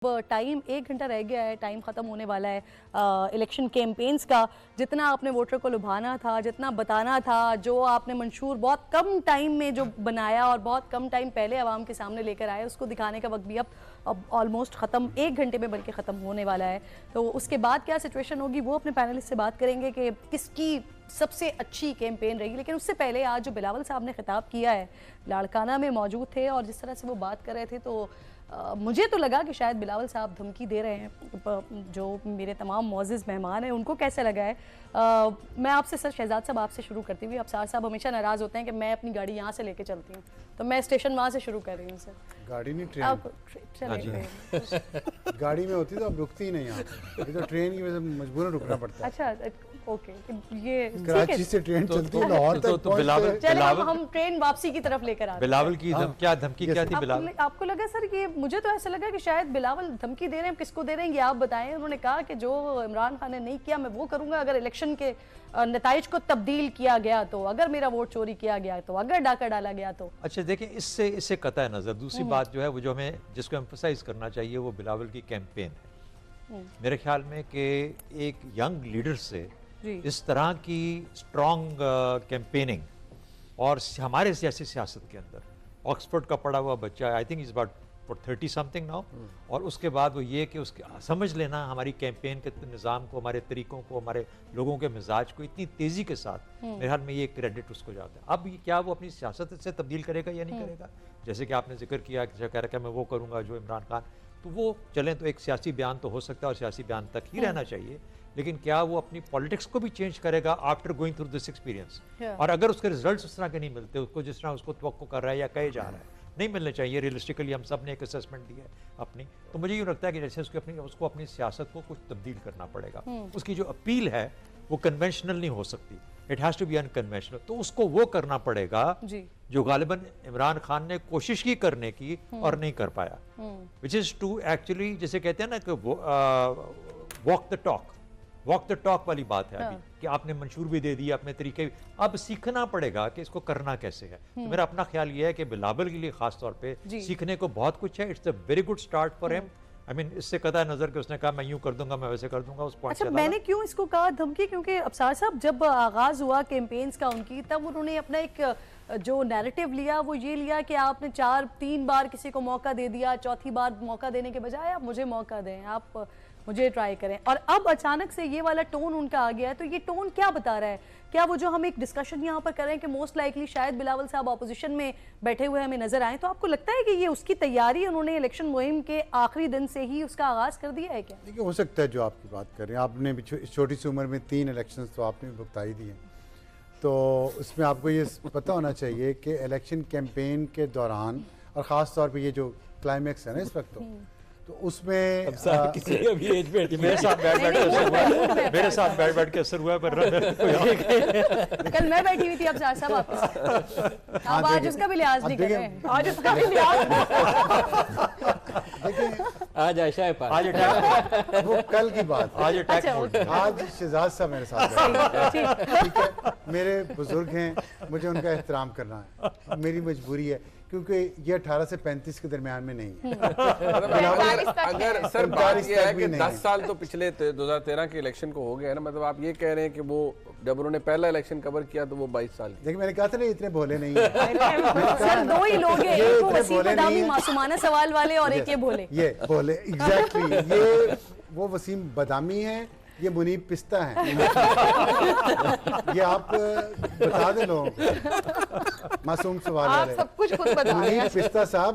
Time 1 घंटा रह गया है, टाइम ख़त्म होने वाला है इलेक्शन कैंपेन्स का। जितना आपने वोटर को लुभाना था, जितना बताना था, जो आपने मंशूर बहुत कम टाइम में जो बनाया और बहुत कम टाइम पहले आवाम के सामने लेकर आए, उसको दिखाने का वक्त भी अब ऑलमोस्ट ख़त्म, 1 घंटे में बल्कि ख़त्म होने वाला है। तो उसके बाद क्या सिचुएशन होगी वो अपने पैनलिस्ट से बात करेंगे कि किसकी सबसे अच्छी कैंपेन रहेगी। लेकिन उससे पहले आज जो बिलावल साहब ने खिताब किया है, लाड़काना में मौजूद थे और जिस तरह से वो बात कर रहे थे, तो मुझे तो लगा कि शायद बिलावल साहब धमकी दे रहे हैं। जो मेरे तमाम मौजूद मेहमान हैं उनको कैसे लगा है? मैं आपसे सर शहजाद साहब आपसे शुरू करती हुई। अफसार साहब हमेशा नाराज़ होते हैं कि मैं अपनी गाड़ी यहाँ से लेके चलती हूँ, तो मैं स्टेशन वहाँ से शुरू कर रही हूँ। सर गाड़ी नहीं ट्रेन, गाड़ी में होती तो अब रुकती ही नहीं यहाँ, तो ट्रेन की वजह से मजबूरन रुकना पड़ता है। अच्छा ओके, ये कराची से ट्रेन चलती है लाहौर तक। चले हम ट्रेन वापसी की तरफ लेकर आते। बिलावल की धमकी क्या थी? बिलावल आपको लगा सर कि मुझे तो ऐसा लगा कि शायद बिलावल धमकी दे रहे हैं, किसको दे रहे हैं ये आप बताएं। उन्होंने कहा कि जो इमरान खान ने नहीं किया मैं वो करूंगा, अगर इलेक्शन के नताइज को तब्दील किया गया तो, अगर मेरा वोट चोरी किया गया तो, अगर डाका डाला गया तो। अच्छा देखिए, इससे कतई नजर दूसरी बात जो है वो जो हमें जिसको एम्फसाइज करना चाहिए वो बिलावल की कैंपेन है। मेरे ख्याल में कि एक यंग लीडर से इस तरह की स्ट्रॉन्ग कैंपेनिंग, और हमारे सियासी सियासत के अंदर ऑक्सफोर्ड का पढ़ा हुआ बच्चा, I think is about 30 something now, और उसके बाद वो ये कि उसके समझ लेना हमारी कैंपेन के निज़ाम को, हमारे तरीक़ों को, हमारे लोगों के मिजाज को इतनी तेज़ी के साथ, मेरे ख्याल में ये क्रेडिट उसको जाता है। अब क्या वो अपनी सियासत से तब्दील करेगा या नहीं करेगा? जैसे कि आपने जिक्र किया कि कह रहा है मैं वो करूँगा जो इमरान खान, तो वो चलें तो एक सियासी बयान तो हो सकता है और सियासी बयान तक ही रहना चाहिए, लेकिन क्या वो अपनी पॉलिटिक्स को भी चेंज करेगा after going through this experience? और अगर उसके रिजल्ट्स उस तरह के नहीं मिलते, उसको जिस तरह उसको तवक्को कर रहा है या कहे जा रहा है नहीं मिलने चाहिए, रियलिस्टिकली हम सब ने एक असेसमेंट दी है अपनी, तो मुझे यूँ लगता है कि जैसे उसको अपनी सियासत को कुछ तब्दील करना पड़ेगा। उसकी जो अपील है वो कन्वेंशनल नहीं हो सकती, it has to be unconventional, तो उसको वो करना पड़ेगा जो गालिबन इमरान खान ने कोशिश की करने की और नहीं कर पाया, विच इज़ टू एक्चुअली, जैसे कहते हैं ना कि वॉक द टॉक वाली बात है अभी, कि आपने मंशूर भी दे दिया, अपने तरीके भी, अब सीखना पड़ेगा कि इसको करना कैसे है। तो मेरा अपना ख्याल ये है कि बिलावल के लिए खास तौर पे सीखने को बहुत कुछ है। It's a very good start for him. I mean, इससे कदा नजर के उसने कहा मैं यूं कर दूंगा, मैं वैसे कर दूंगा, उस पॉइंट से। अच्छा, मैंने क्यों इसको कहा धमकी, क्योंकि अफसार साहब जब आगाज हुआ कैंपेन्स का उनकी, तब उन्होंने अपना एक जो नैरेटिव लिया वो ये लिया कि आपने 3 बार किसी को मौका दे दिया, चौथी बार मौका देने के बजाय आप मुझे मौका दें, आप मुझे ट्राई करें। और अब अचानक से ये वाला टोन उनका आ गया है, तो ये टोन क्या बता रहा है? क्या वो जो हम एक डिस्कशन यहाँ पर कर रहे हैं कि मोस्ट लाइकली शायद बिलावल साहब ऑपोजिशन में बैठे हुए हमें नजर आए, तो आपको लगता है कि ये उसकी तैयारी उन्होंने इलेक्शन मुहिम के आखिरी दिन से ही उसका आगाज कर दिया है क्या? देखिए, हो सकता है जो आपकी बात कर रहे हैं, आपने भी छोटी सी उम्र में 3 इलेक्शन तो आपने भी भुगताई दिए, तो उसमें आपको ये पता होना चाहिए कि इलेक्शन कैंपेन के दौरान, और ख़ास तौर पे ये जो क्लाइमैक्स है ना इस वक्त, तो उसमें मेरे साथ बैठ के असर हुआ, पर कल मैं बैठी हुई थी अब साहब आपके साथ, अब आज उसका भी लिहाज नहीं कर रहे हैं, आज उसका भी लिहाज। आज आयशा है पास, आज वो कल की बात, आज अटैक मोड, आज शहजाद साहब मेरे साथ, ठीक है, मेरे बुजुर्ग हैं, मुझे उनका एहतराम करना है, मेरी मजबूरी है, क्योंकि ये 18 से 35 के दरमियान में नहीं है। अगर सर बात यह है कि 10 साल तो पिछले 2013 के इलेक्शन को हो गया ना, मतलब आप ये कह रहे हैं कि वो जब उन्होंने पहला इलेक्शन कवर किया तो वो 22 साल की। देखिए, मैंने कहा था ना इतने भोले नहीं है। सर 2 ही लोग हैं, एक वो वसीम बदामी मासूमाना सवाल वाले और एक ये भोले। ये भोले, एग्जैक्टली, ये वो वसीम बदामी है, ये मुनीब पिस्ता है। ये आप बता दे लोगों को, मासूम सवाल वाले, सब कुछ खुद बता रहे हैं। मुनीब पिस्ता साहब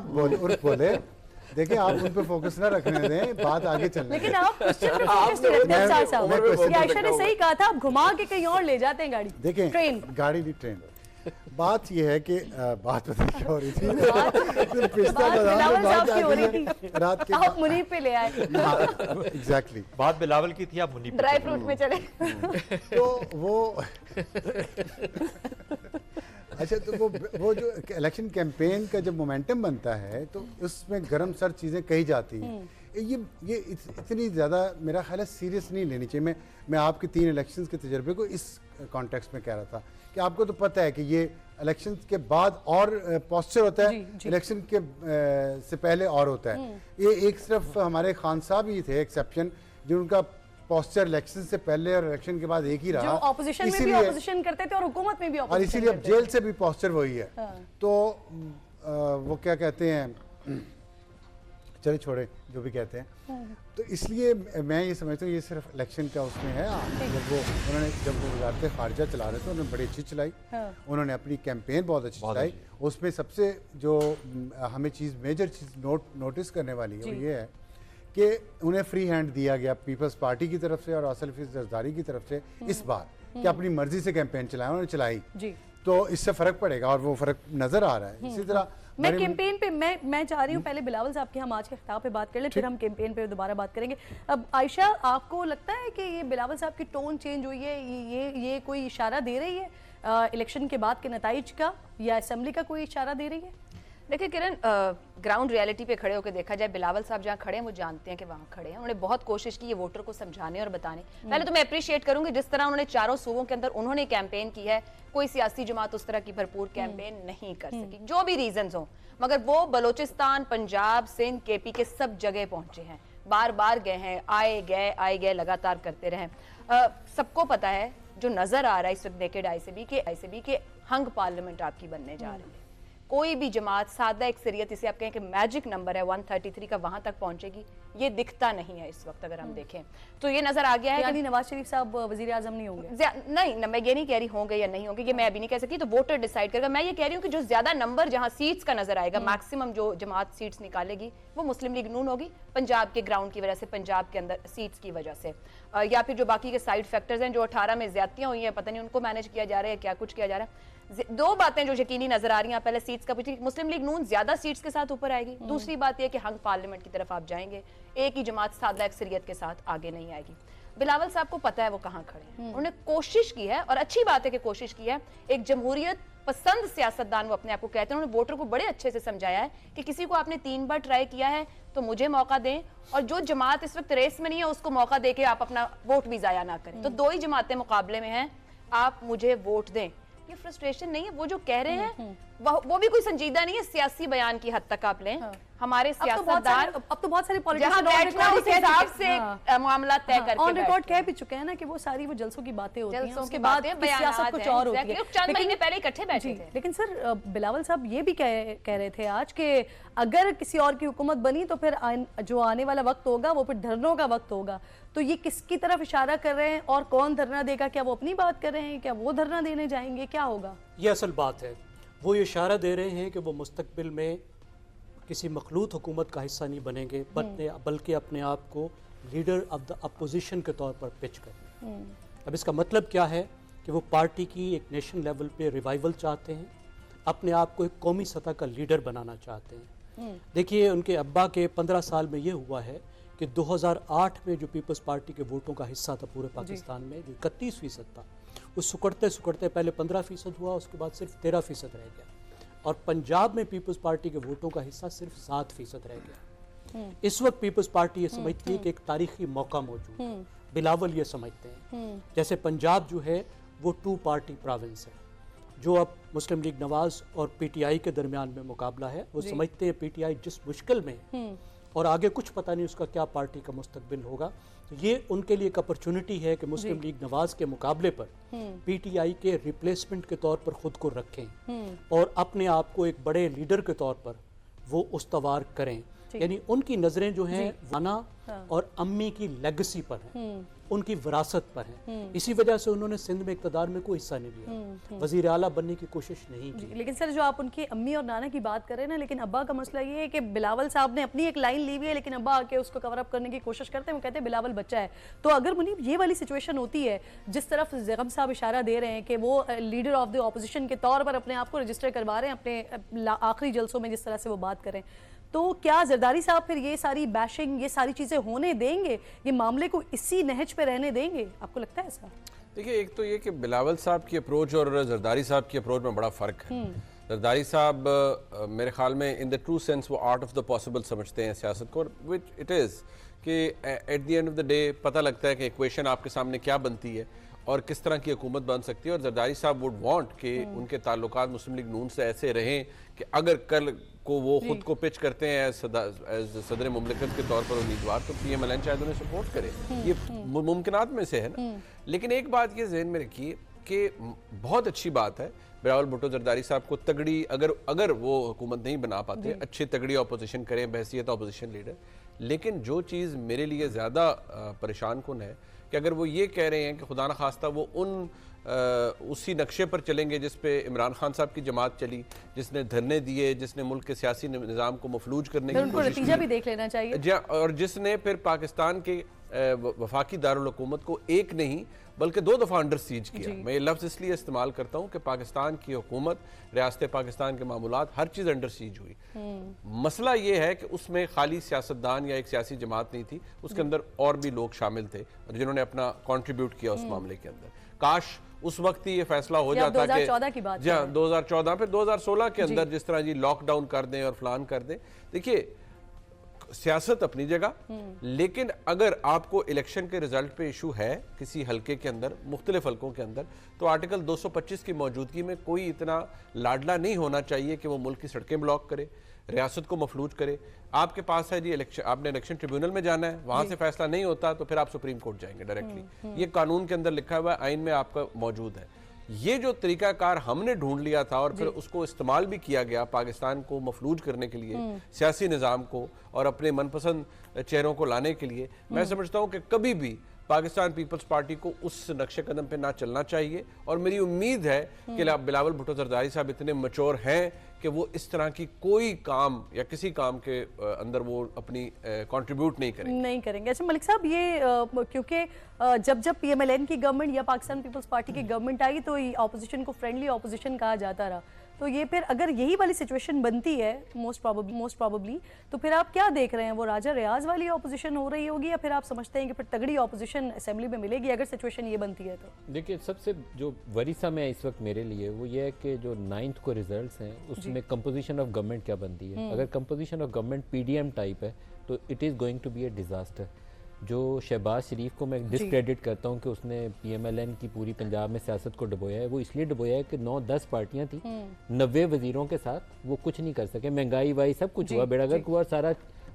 बोले, देखिए आप उन पे फोकस ना रखने दें, बात आगे चलने दें। लेकिन आप क्वेश्चन पे फोकस नहीं रखते हैं साहब। आयशा ने सही कहा था, आप घुमा के कहीं और ले जाते हैं गाड़ी। देखें, ट्रेन, गाड़ी नहीं, ट्रेन। बात यह है कि बात पता क्या हो रही थी, पिस्ता बिलावल साहब की हो रही थी, रात के, आप मुनीब पे ले आए। एग्जैक्टली, बात बिलावल की थी, आप मुनीब ड्राई फ्रूट में चले। तो वो अच्छा, तो वो जो इलेक्शन कैंपेन का जब मोमेंटम बनता है तो उसमें गरम सर चीज़ें कही जाती हैं। ये इतनी ज़्यादा मेरा ख्याल है सीरियस नहीं लेनी चाहिए। मैं आपके 3 इलेक्शंस के तजर्बे को इस कॉन्टेक्स्ट में कह रहा था कि आपको तो पता है कि ये इलेक्शंस के बाद और पोस्चर होता है, इलेक्शन के से पहले और होता है। ये एक सिर्फ हमारे खान साहब ही थे एक्सेप्शन जिनका पोस्चर इलेक्शन से पहले और इलेक्शन के बाद एक ही रहा। जो ऑपोजिशन में भी ऑपोजिशन करते थे और हुकूमत में भी और ऑपोजिशन इसीलिए अब जेल से भी पोस्चर वही है। तो वो क्या कहते हैं, चले छोड़े जो भी कहते हैं। तो इसलिए मैं ये समझता हूँ ये सिर्फ इलेक्शन का उसमें है। जब वो वजारत खारजा चला रहे थे उन्होंने बड़ी अच्छी चलाई, उन्होंने अपनी कैंपेन बहुत अच्छी चलाई। उसमें सबसे जो हमें चीज़ मेजर चीज़ नोटिस करने वाली है वो ये है कि उन्हें फ्री हैंड दिया गया पीपल्स पार्टी की तरफ से और आसिफ जरदारी की तरफ से इस बार कि अपनी मर्जी से कैंपेन चलाएं, उन्होंने चलाई तो इससे फ़र्क पड़ेगा और वो फ़र्क नज़र आ रहा है। इसी तरह मैं कैंपेन पे मैं चाह रही हूँ पहले बिलावल साहब के हम आज के खिताब पे बात कर लें, फिर हम कैंपेन पे दोबारा बात करेंगे। अब आयशा, आपको लगता है कि ये बिलावल साहब की टोन चेंज हुई है, ये कोई इशारा दे रही है इलेक्शन के बाद के नताइज का, या असेंबली का कोई इशारा दे रही है? देखिए किरण, ग्राउंड रियलिटी पे खड़े होकर देखा जाए, बिलावल साहब जहाँ खड़े हैं वो जानते हैं कि वहाँ खड़े हैं। उन्होंने बहुत कोशिश की ये वोटर को समझाने और बताने। पहले तो मैं अप्रिशिएट करूंगी जिस तरह उन्होंने चारों सूबों के अंदर उन्होंने कैंपेन की है। कोई सियासी जमात उस तरह की भरपूर कैंपेन नहीं कर सकी, जो भी रीजंस हो, मगर वो बलोचिस्तान, पंजाब, सिंध, केपी के सब जगह पहुंचे हैं, बार बार गए हैं, आए गए लगातार करते रहे। सबको पता है जो नजर आ रहा है इस वक्त नेकेड आई से भी कि हंग पार्लियामेंट आपकी बनने जा रही है। कोई भी जमात सादा अक्सरियत, इसे आप कहें कि मैजिक नंबर है 133 का, वहां तक पहुंचेगी, ये दिखता नहीं है इस वक्त। अगर हम देखें तो ये नजर आ गया है कि नवाज शरीफ साहब वजीर आजम नहीं होंगे। नहीं, मैं ये नहीं कह रही होंगे या नहीं होंगे, ये मैं अभी नहीं कह सकती, तो वोटर डिसाइड करेगा। मैं ये कह रही हूँ कि जो ज्यादा नंबर जहां सीट्स का नजर आएगा, मैक्सिमम जो जमात सीट्स निकालेगी वो मुस्लिम लीग नून होगी, पंजाब के ग्राउंड की वजह से, पंजाब के अंदर सीट्स की वजह से, या फिर जो बाकी के साइड फैक्टर्स हैं, जो 18 में ज्यादतियां हुई हैं, पता नहीं उनको मैनेज किया जा रहा है, क्या कुछ किया जा रहा है। दो बातें जो यकीनी नजर आ रही हैं, पहले सीट्स का पूछिए, मुस्लिम लीग नून ज्यादा सीट्स के साथ ऊपर आएगी। दूसरी बात यह कि हंग पार्लियामेंट की तरफ आप जाएंगे, एक ही जमात सादा अक्सरियत के साथ आगे नहीं आएगी। बिलावल साहब को पता है वो कहां खड़े हैं, उन्होंने कोशिश की है, और अच्छी बात है कि कोशिश की है। एक जमहूरियत पसंद सियासतदान वो अपने आप को कहते हैं। उन्होंने वोटर को बड़े अच्छे से समझाया है कि किसी को आपने 3 बार ट्राई किया है तो मुझे मौका दें, और जो जमात इस वक्त रेस में नहीं है उसको मौका देके आप अपना वोट भी जाया ना करें। तो 2 ही जमातें मुकाबले में हैं, आप मुझे वोट दें। ये फ्रस्ट्रेशन नहीं है, वो जो कह रहे हैं वो भी कोई संजीदा नहीं है। सियासी बयान की हद तक आप लें, हमारे सियासतदान अब तो बहुत सारे उस हिसाब से मामला तय करके ऑन रिकॉर्ड कह भी चुके हैं ना कि वो सारी वो जलसों की बातें होती हैं, उसके बाद सियासत कुछ और होती है। चंद महीने पहले इकट्ठे बैठे थे। लेकिन सर, बिलावल साहब ये भी कह रहे थे आज कि अगर किसी और की हुकूमत बनी तो फिर जो आने वाला वक्त होगा वो फिर धरनों का वक्त होगा। तो ये किसकी तरफ इशारा कर रहे हैं और कौन धरना देगा? क्या वो अपनी बात कर रहे हैं, क्या वो धरना देने जाएंगे, क्या होगा? ये असल बात है। वो ये इशारा दे रहे हैं कि वो मुस्तकबिल में किसी मखलूत हुकूमत का हिस्सा नहीं बनेंगे, बल्कि अपने आप को लीडर ऑफ द अपोजिशन के तौर पर पिच करें। अब इसका मतलब क्या है कि वो पार्टी की एक नेशन लेवल पे रिवाइवल चाहते हैं, अपने आप को एक कौमी सतह का लीडर बनाना चाहते हैं। देखिए, उनके अब्बा के 15 साल में ये हुआ है कि 2008 में जो पीपल्स पार्टी के वोटों का हिस्सा था पूरे पाकिस्तान में, जो 31% था, वो सुकड़ते पहले 15% हुआ, उसके बाद सिर्फ 13% रह गया। और पंजाब में पीपल्स पार्टी के वोटों का हिस्सा सिर्फ 7% रह गया। इस वक्त पीपल्स पार्टी ये समझती है कि एक तारीखी मौका मौजूद है। बिलावल ये समझते हैं जैसे पंजाब जो है वो 2 पार्टी प्रोविंस है, जो अब मुस्लिम लीग नवाज और पीटीआई के दरमियान में मुकाबला है। वो समझते हैं पीटीआई जिस मुश्किल में और आगे कुछ पता नहीं उसका क्या पार्टी का मुस्तकबिल होगा, तो ये उनके लिए एक अपॉर्चुनिटी है कि मुस्लिम लीग नवाज के मुकाबले पर पीटीआई के रिप्लेसमेंट के तौर पर खुद को रखें और अपने आप को एक बड़े लीडर के तौर पर वो उस्तवार करें। यानी उनकी नजरें जो हैं वाना और अम्मी की लेगेसी पर हैं, उनकी विरासत पर हैं। इसी वजह से उन्होंने सिंध में इक़्तिदार में कोई हिस्सा नहीं लिया, वज़ीर आला बनने की कोशिश नहीं की। लेकिन सर, जो आप उनकी अम्मी और नाना की बात कर रहे हैं ना, लेकिन अब्बा का मसला ये है कि बिलावल साहब ने अपनी एक लाइन ली हुई है, लेकिन अब्बा आके उसको कवर अप करने की कोशिश करते हैं। वो कहते हैं बिलावल बच्चा है। तो अगर मुनीब ये वाली सिचुएशन होती है जिस तरफ ज़ैगम साहब इशारा दे रहे हैं कि वो लीडर ऑफ द ऑपोजिशन के तौर पर अपने आप को रजिस्टर करवा रहे हैं अपने आखिरी जलसों में, जिस तरह से वो बात करें, तो क्या जरदारी साहब फिर ये सारी बैशिंग, ये सारी चीज़ें होने देंगे? ये मामले को इसी नहज पे रहने देंगे? आपको लगता है ऐसा? देखिए, एक तो ये कि बिलावल साहब की अप्रोच और जरदारी साहब की अप्रोच में बड़ा फ़र्क है। जरदारी साहब मेरे ख्याल में इन द ट्रू सेंस वो आर्ट ऑफ द पॉसिबल समझते हैं सियासत को, विच इट इज़ कि at the end of the day पता लगता है कि इक्वेशन आपके सामने क्या बनती है और किस तरह की हुकूमत बन सकती है। और जरदारी साहब वुड वांट कि उनके ताल्लुकात मुस्लिम लीग नून से ऐसे रहें कि अगर कल को वो खुद को पिच करते हैं एज सदर मुमलिकत के तौर पर उम्मीदवार, तो PMLN शायद उन्हें सपोर्ट करे। ये मुमकिनात में से है ना। लेकिन एक बात ये जहन में रखिए कि बहुत अच्छी बात है बिलावल भुट्टो जरदारी साहब को तगड़ी, अगर वो हुकूमत नहीं बना पाते, अच्छी तगड़ी अपोजिशन करें बहसीत अपोजिशन लीडर। लेकिन जो चीज़ मेरे लिए ज़्यादा परेशान कुन है कि अगर वो ये कह रहे हैं कि खुदा न खास्ता वो उसी नक्शे पर चलेंगे जिस पे इमरान खान साहब की जमात चली, जिसने धरने दिए, जिसने मुल्क के सियासी निज़ाम को मफलूज करने की उनको कोशिश नतीजा भी देख लेना चाहिए, और जिसने फिर पाकिस्तान के वफाकी दारुल हुकूमत को एक नहीं बल्कि 2 दफ़ा अंडर सीज किया। मैं ये लफ्ज़ इसलिए इस्तेमाल करता हूँ कि पाकिस्तान की हुकूमत, रियासत पाकिस्तान के मामूलात, हर चीज़ अंडर सीज हुई। मसला ये है कि उसमें खाली सियासतदान या एक सियासी जमात नहीं थी, उसके अंदर और भी लोग शामिल थे जिन्होंने अपना कॉन्ट्रीब्यूट किया उस मामले के अंदर। काश उस वक्त ही ये फैसला हो जाता कि 2014 की बात जी हाँ 2014 पे 2016 के अंदर जिस तरह जी लॉकडाउन कर दें और फलान कर दें। देखिए सियासत अपनी जगह, लेकिन अगर आपको इलेक्शन के रिजल्ट पे इशू है किसी हलके के अंदर, मुख्तलिफ हलकों के अंदर, तो आर्टिकल 225 की मौजूदगी में कोई इतना लाडला नहीं होना चाहिए कि वो मुल्क की सड़कें ब्लॉक करे, रियासत को मफलूज करे। आपके पास है जी इलेक्शन, आपने इलेक्शन ट्रिब्यूनल में जाना है, वहां से फैसला नहीं होता तो फिर आप सुप्रीम कोर्ट जाएंगे डायरेक्टली। ये कानून के अंदर लिखा हुआ है, आइन में आपका मौजूद है। ये जो तरीकाकार हमने ढूंढ लिया था और फिर उसको इस्तेमाल भी किया गया पाकिस्तान को मफलूज करने के लिए, सियासी निज़ाम को और अपने मनपसंद चेहरों को लाने के लिए, मैं समझता हूँ कि कभी भी पाकिस्तान पीपल्स पार्टी को उस नक्शे कदम पे ना चलना चाहिए। और मेरी उम्मीद है कि बिलावल भुट्टो जरदारी साहब इतने मैच्योर हैं कि वो इस तरह की कोई काम या किसी काम के अंदर वो अपनी कंट्रीब्यूट नहीं करेंगे। अच्छा मलिक साहब, ये क्योंकि जब PMLN की गवर्नमेंट या पाकिस्तान पीपल्स पार्टी की गवर्नमेंट आई तो ऑपोजिशन को फ्रेंडली ऑपोजिशन कहा जाता रहा, तो ये फिर अगर यही वाली सिचुएशन बनती है मोस्ट प्रोबेबली तो फिर आप क्या देख रहे हैं, वो राजा रियाज वाली ऑपोजिशन हो रही होगी या फिर आप समझते हैं कि फिर तगड़ी ऑपोजिशन असेंबली में मिलेगी अगर सिचुएशन ये बनती है? तो देखिए सबसे जो वरीसम है इस वक्त मेरे लिए वो ये है कि जो 9th को रिजल्ट्स हैं उसमें कंपोजिशन ऑफ गवर्नमेंट क्या बनती है। अगर composition of government PDM type है तो it is going to be a disaster. जो शहबाज शरीफ को मैं डिसक्रेडिट करता हूँ कि उसने PMLN की पूरी पंजाब में सियासत को डुबोया है, वो इसलिए डुबोया है कि 9-10 पार्टियां थी, 90 वजीरों के साथ वो कुछ नहीं कर सके, महंगाई वाई सब कुछ हुआ, बेड़ागर्क हुआ, सारा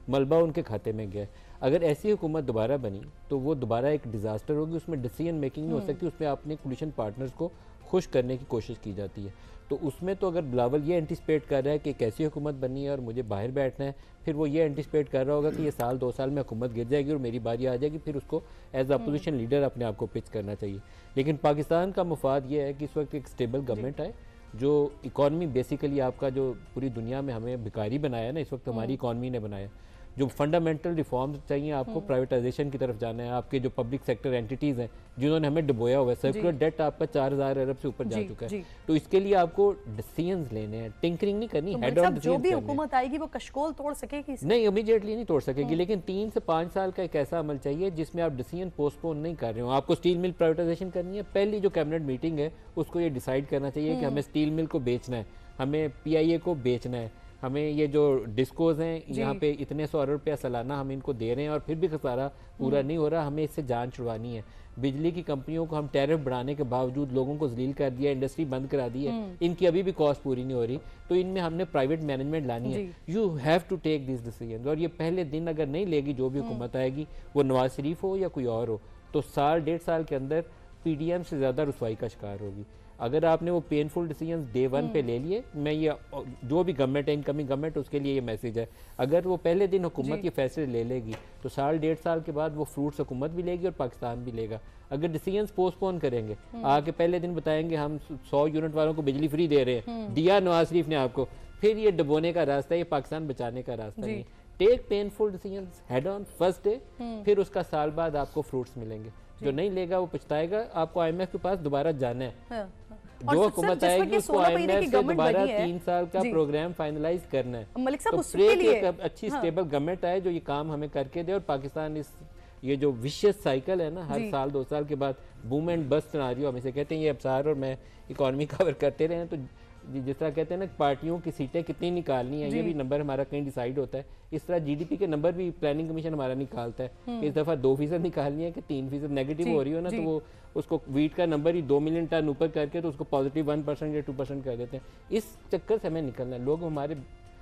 मलबा उनके खाते में गया। अगर ऐसी हुकूमत दोबारा बनी तो वो दोबारा एक डिज़ास्टर होगी, उसमें डिसीजन मेकिंग नहीं हो सकती, उसमें अपने कोलिशन पार्टनर्स को खुश करने की कोशिश की जाती है। तो उसमें तो अगर बिलावल ये एंटिसिपेट कर रहा है कि कैसी हुकूमत बननी है और मुझे बाहर बैठना है, फिर वो ये एंटिसिपेट कर रहा होगा कि ये साल 2 साल में हुकूमत गिर जाएगी और मेरी बारी आ जाएगी, फिर उसको एज अपोजिशन लीडर अपने आप को पिच करना चाहिए। लेकिन पाकिस्तान का मुफाद ये है कि इस वक्त एक स्टेबल गवर्नमेंट है, जो इकॉनमी बेसिकली आपका जो पूरी दुनिया में हमें भिखारी बनाया ना, इस वक्त हमारी इकॉनमी ने बनाया। जो फंडामेंटल रिफॉर्म्स चाहिए आपको, प्राइवेटाइजेशन की तरफ जाना है, आपके जो पब्लिक सेक्टर एंटिटीज़ हैं जिन्होंने हमें डुबोया हुआ है, सर्कुलर डेट आपका 4000 अरब से ऊपर जा चुका है, तो इसके लिए आपको डिसीजंस लेने हैं, टिंकरिंग नहीं करनी, हेड ऑन जो भी हुकूमत आएगी वो कशकोल तोड़ सकेगी? नहीं, इमीडिएटली नहीं तोड़ सकेगी, लेकिन 3 से 5 साल का एक ऐसा अमल चाहिए जिसमें आप डिसीजन पोस्टपोन नहीं कर रहे हो। आपको स्टील मिल प्राइवेटाइजेशन करनी है, पहली जो कैबिनेट मीटिंग है उसको ये डिसाइड करना चाहिए कि हमें स्टील मिल को बेचना है, हमें PIA को बेचना है, हमें ये जो डिस्कोज हैं यहाँ पे इतने 100 अरब रुपया सालाना हम इनको दे रहे हैं और फिर भी खसारा पूरा नहीं हो रहा, हमें इससे जान छुड़वानी है। बिजली की कंपनियों को हम टैरिफ बढ़ाने के बावजूद लोगों को जलील कर दिया, इंडस्ट्री बंद करा दी है, इनकी अभी भी कॉस्ट पूरी नहीं हो रही, तो इनमें हमने प्राइवेट मैनेजमेंट लानी है। You have to take this decision, और ये पहले दिन अगर नहीं लेगी जो भी हुकूमत आएगी, वो नवाज शरीफ हो या कोई और हो, तो साल 1.5 साल के अंदर PDM से ज़्यादा रुसवाई का शिकार होगी। अगर आपने वो पेनफुल डिसीजंस डे 1 पे ले लिए, मैं ये जो भी गवर्नमेंट है, इनकमिंग गवर्नमेंट, उसके लिए ये मैसेज है, अगर वो पहले दिन हुकूमत ये फैसले ले लेगी तो साल 1.5 साल के बाद वो फ्रूट्स हुकूमत भी लेगी और पाकिस्तान भी लेगा। अगर डिसीजंस पोस्टपोन करेंगे, आके पहले दिन बताएंगे हम 100 यूनिट वालों को बिजली फ्री दे रहे हैं, दिया नवाज शरीफ ने आपको, फिर ये डुबोने का रास्ता है, ये पाकिस्तान बचाने का रास्ता नहीं। Take painful decisions head on first day, फिर उसका साल बाद आपको फ्रूट्स मिलेंगे। जो नहीं लेगा वो पछताएगा। आपको IMF के पास दोबारा जाना है, जो हुकूमत आएगी उसको IMF से दोबारा 3 साल का प्रोग्राम फाइनलाइज करना है। मलिक साहब, तो प्रे कि एक अच्छी स्टेबल गवर्नमेंट आए जो ये काम हमें करके दे, और पाकिस्तान इस ये जो विशियस साइकिल है ना, हर साल 2 साल के बाद बूम एंड बस्ट सिनेरियो हम इसे कहते हैं, ये अबसार और मैं इकोनॉमी कवर करते रहे हैं, तो जिस तरह कहते हैं ना पार्टियों की सीटें कितनी निकालनी है, ये भी नंबर हमारा कहीं डिसाइड होता है। इस तरह जीडीपी के नंबर भी प्लानिंग कमीशन हमारा निकालता है कि इस दफ़ा 2% निकालनी है कि 3% नेगेटिव हो रही हो ना, तो वो उसको वीट का नंबर ही 2 मिलियन टन ऊपर करके तो उसको पॉजिटिव 1% या 2% कर देते हैं। इस चक्कर से हमें निकलना है। लोग हमारे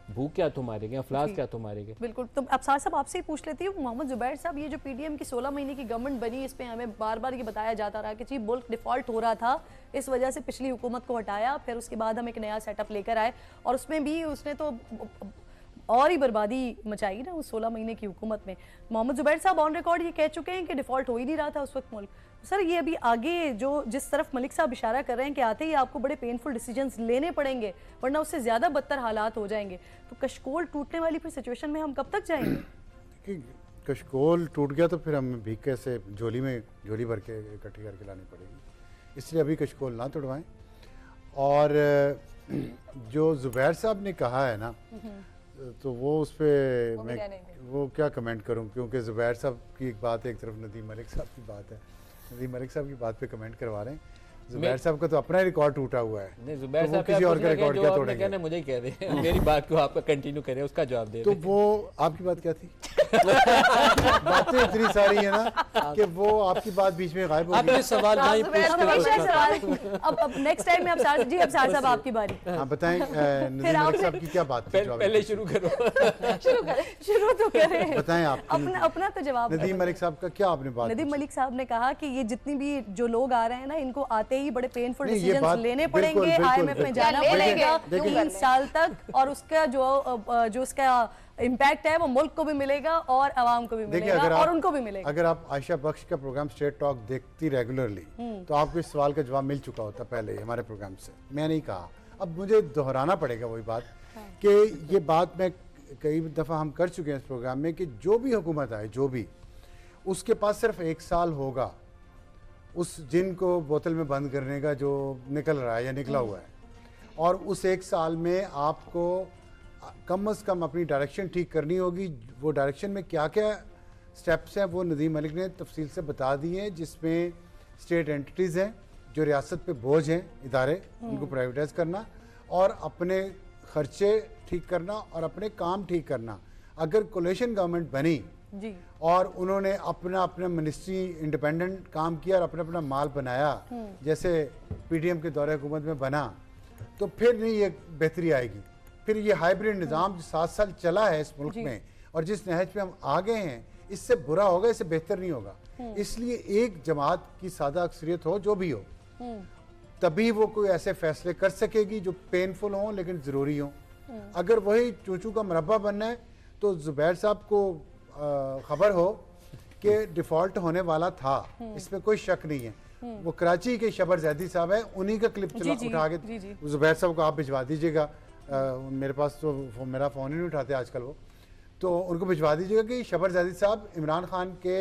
भूख क्या तो मारेंगे, अफलास क्या तो मारेंगे। बिल्कुल। तो अफसार साहब आपसे ही पूछ लेती हूँ, मोहम्मद जुबैर साहब, ये जो पीडीएम की 16 महीने की गवर्नमेंट बनी, इस पे हमें बार बार ये बताया जाता रहा कि जी मुल्क डिफ़ॉल्ट हो रहा था, इस वजह से पिछली हुकूमत को हटाया, फिर उसके बाद हम एक नया सेटअप लेकर आए, और उसमें भी उसने तो और ही बर्बादी मचाई ना उस 16 महीने की हुकूमत में। मोहम्मद जुबैर साहब ऑन रिकॉर्ड ये कह चुके हैं कि डिफ़ॉल्ट हो ही नहीं रहा था उस वक्त मुल्क। सर ये अभी आगे जो जिस तरफ मलिक साहब इशारा कर रहे हैं कि आते ही आपको बड़े पेनफुल डिसीजंस लेने पड़ेंगे, वरना उससे ज़्यादा बदतर हालात हो जाएंगे, तो कशकोल टूटने वाली फिर सिचुएशन में हम कब तक जाएंगे? कि कशकोल टूट गया तो फिर हमें भीख कैसे झोली भर के इकट्ठी करके लानी पड़ेगी, इसलिए अभी कशकोल ना तोड़वाएं। और जो जुबैर साहब ने कहा है ना, तो वो उस पर मैं वो क्या कमेंट करूं, क्योंकि जुबैर साहब की एक बात है, एक तरफ नदीम मलिक साहब की बात है। नदीम मलिक साहब की बात पे कमेंट करवा रहे हैं। जुबैर साहब का तो अपना ही रिकॉर्ड टूटा हुआ है, नहीं जुबैर तो वो साहब किसी और का रिकॉर्ड क्या तोड़ेंगे? कहना मुझे ही कह दे, मेरी बात को आप कंटिन्यू करें, उसका जवाब दे। तो वो आपकी बात क्या थी? बातें इतनी सारी है ना कि वो आपकी बात बीच में गायब हो आप गई। ये सवाल ना ही पूछते। अब नेक्स्ट टाइम में अफसार जी, अफसार साहब आपकी बारी। हाँ बताएं, नदीम मलिक साहब की क्या बात थी? जवाब पहले शुरू करो। शुरू तो करें, बताएं आप। अपना तो जवाब। नदीम मलिक साहब का क्या आपने बात नदीम मलिक साहब ने कहा कि ये जितनी भी जो लोग आ रहे हैं ना, इनको आते ही बड़े पेनफुल नहीं, ये डिसीजंस बात लेने बिल्कुल, पड़ेंगे, बिल्कुल, आईएमएफ में बिल्कुल। जाना ले पड़ेगा लेंगे, 3 साल तक, और उसका जो उसका इम्पैक्ट है वो मुल्क को भी मिलेगा और आवाम को भी देखिए, मिलेगा और उनको भी मिलेगा। अगर आप आयशा बख्श का प्रोग्राम स्ट्रेट टॉक देखती रेगुलरली, तो आपको इस सवाल का जवाब मिल चुका होता पहले ही हमारे प्रोग्राम से। मैं नहीं कहा, अब मुझे दोहराना पड़ेगा वही बात कि ये बात मैं कई दफ़ा हम कर चुके हैं इस प्रोग्राम में कि जो भी हुकूमत आए, जो भी, उसके पास सिर्फ 1 साल होगा उस जिन को बोतल में बंद करने का जो निकल रहा है या निकला हुआ है, और उस 1 साल में आपको कम से कम अपनी डायरेक्शन ठीक करनी होगी। वो डायरेक्शन में क्या क्या स्टेप्स हैं वो नदीम मलिक ने तफसील से बता दिए हैं, जिसमें स्टेट एंटिटीज़ हैं जो रियासत पे बोझ हैं, इदारे, उनको प्राइवेटाइज करना और अपने खर्चे ठीक करना और अपने काम ठीक करना। अगर कोलिशन गवर्नमेंट बनी जी, और उन्होंने अपना अपना मिनिस्ट्री इंडिपेंडेंट काम किया और अपना अपना माल बनाया, जैसे पीडीएम के दौरे हुकूमत में बना, तो फिर नहीं ये बेहतरी आएगी। फिर ये हाइब्रिड निज़ाम जो 7 साल चला है इस मुल्क में और जिस नहज पे हम आ गए हैं, इससे बुरा होगा, इससे बेहतर नहीं होगा। इसलिए एक जमात की सादा अक्सरियत हो, जो भी हो, तभी वो कोई ऐसे फैसले कर सकेगी जो पेनफुल हों लेकिन ज़रूरी हों। अगर वही चूचू का मुरब्बा बनना है तो जुबैर साहब को खबर हो कि डिफ़ॉल्ट होने वाला था, इसमें कोई शक नहीं है। वो कराची के शबर जैदी साहब है, उन्हीं का क्लिप उठा के जुबैर साहब को आप भिजवा दीजिएगा। मेरे पास तो मेरा फ़ोन ही नहीं उठाते आजकल वो, तो उनको भिजवा दीजिएगा कि शबर जैदी साहब इमरान खान के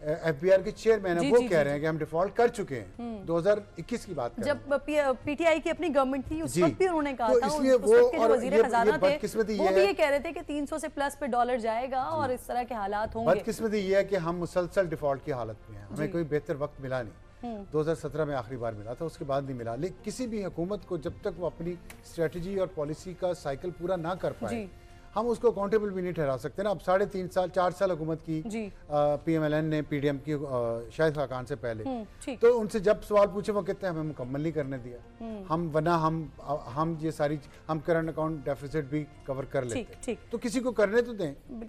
एफबीआर के चेयरमैन है, वो कह रहे हैं कि हम डिफ़ॉल्ट कर चुके हैं। 2021 की बात कर रहे हैं। जब पीटीआई की अपनी गवर्नमेंट थी उस वक्त भी उन्होंने कहा तो था, इसलिए उस वक्त के जो वज़ीर खजाना थे बदकिस्मती वो भी ये कह रहे थे कि 300 से प्लस पे डॉलर जाएगा और इस तरह के हालात होंगे। बदकिस्मती ये है कि हम मुसलसल डिफ़ॉल्ट की हालत में हैं, हमें कोई बेहतर वक्त मिला नहीं। 2017 में आखिरी बार मिला था, उसके बाद नहीं मिला। लेकिन किसी भी हुकूमत को जब तक वो अपनी स्ट्रेटजी और पॉलिसी का साइकिल पूरा ना कर पाए, हम उसको अकाउंटेबल भी नहीं ठहरा सकते ना। अब 3.5 साल 4 साल हुकूमत की पीएमएलएन ने पीडीएम की शाहिद खान से पहले, तो उनसे जब सवाल पूछे वो कहते हैं हमें मुकम्मल नहीं करने दिया, हम वरना हम ये सारी हम करंट अकाउंट डेफिसिट भी कवर कर लेते, तो किसी को करने तो दें।